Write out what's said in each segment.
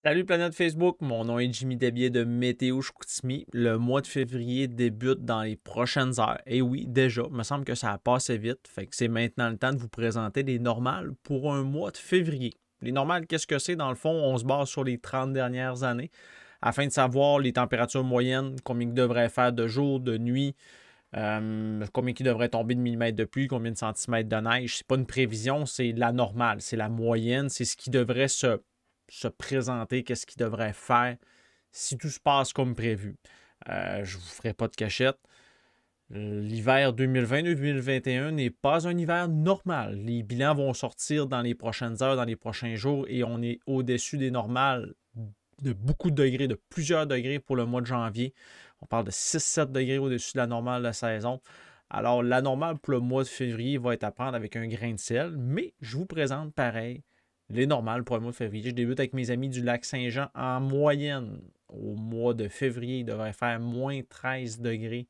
Salut Planète Facebook, mon nom est Jimmy Debier de Météo Chicoutimi. Le mois de février débute dans les prochaines heures. Et oui, déjà, il me semble que ça a passé vite, fait que c'est maintenant le temps de vous présenter les normales pour un mois de février. Les normales, qu'est-ce que c'est? Dans le fond, on se base sur les 30 dernières années afin de savoir les températures moyennes, combien il devrait faire de jour, de nuit, combien il devrait tomber de millimètres de pluie, combien de centimètres de neige. C'est pas une prévision, c'est la normale, c'est la moyenne, c'est ce qui devrait se présenter, qu'est-ce qu'il devrait faire si tout se passe comme prévu. Je ne vous ferai pas de cachette. L'hiver 2020-2021 n'est pas un hiver normal. Les bilans vont sortir dans les prochaines heures, dans les prochains jours, et on est au-dessus des normales de beaucoup de degrés, de plusieurs degrés pour le mois de janvier. On parle de 6-7 degrés au-dessus de la normale de saison. Alors, la normale pour le mois de février va être à prendre avec un grain de sel, mais je vous présente pareil les normales pour le mois de février. Je débute avec mes amis du lac Saint-Jean. En moyenne, au mois de février, il devrait faire moins 13 degrés,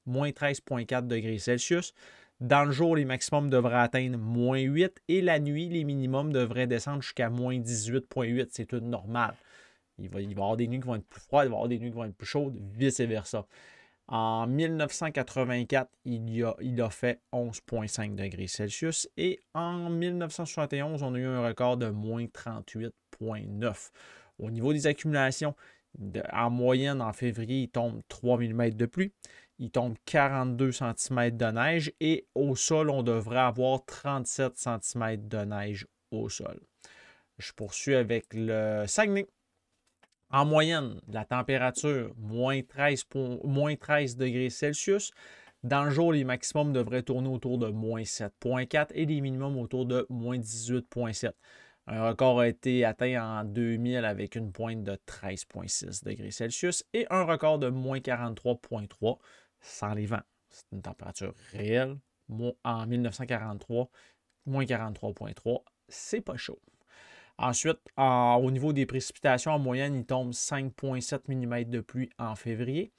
moins 13,4 degrés Celsius. Dans le jour, les maximums devraient atteindre moins 8 et la nuit, les minimums devraient descendre jusqu'à moins 18,8. C'est tout normal. Il va y avoir des nuits qui vont être plus froides, il va y avoir des nuits qui vont être plus chaudes, vice-versa. En 1984, il a fait 11,5 degrés Celsius et en 1971, on a eu un record de moins 38,9. Au niveau des accumulations, en moyenne, en février, il tombe 3 mm de pluie, il tombe 42 cm de neige et au sol, on devrait avoir 37 cm de neige au sol. Je poursuis avec le Saguenay. En moyenne, la température, moins 13 degrés Celsius. Dans le jour, les maximums devraient tourner autour de moins 7,4 et les minimums autour de moins 18,7. Un record a été atteint en 2000 avec une pointe de 13,6 degrés Celsius et un record de moins 43,3 sans les vents. C'est une température réelle. En 1943, moins 43,3, c'est pas chaud. Ensuite, au niveau des précipitations, en moyenne, il tombe 5,7 mm de pluie en février.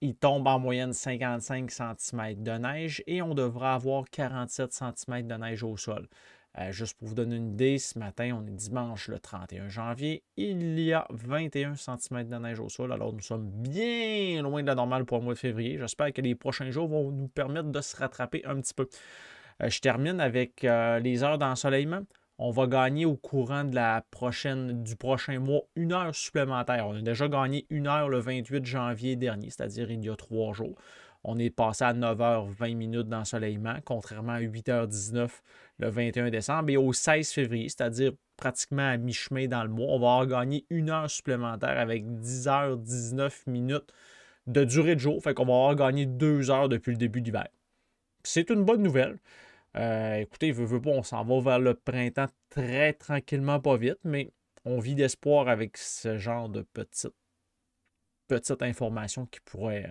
Il tombe en moyenne 55 cm de neige et on devra avoir 47 cm de neige au sol. Juste pour vous donner une idée, ce matin, on est dimanche le 31 janvier. Il y a 21 cm de neige au sol. Alors, nous sommes bien loin de la normale pour le mois de février. J'espère que les prochains jours vont nous permettre de se rattraper un petit peu. Je termine avec les heures d'ensoleillement. On va gagner au courant du prochain mois 1 heure supplémentaire. On a déjà gagné 1 heure le 28 janvier dernier, c'est-à-dire il y a 3 jours. On est passé à 9h20 d'ensoleillement, contrairement à 8h19 le 21 décembre. Et au 16 février, c'est-à-dire pratiquement à mi-chemin dans le mois, on va avoir gagné 1 heure supplémentaire avec 10h19 de durée de jour. Fait qu'on va avoir gagné 2 heures depuis le début d'hiver. C'est une bonne nouvelle. Écoutez, veut pas, on s'en va vers le printemps très tranquillement, pas vite, mais on vit d'espoir avec ce genre de petites informations qui pourraient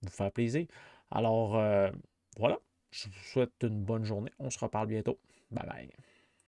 vous faire plaisir. Alors, voilà, je vous souhaite une bonne journée. On se reparle bientôt. Bye bye.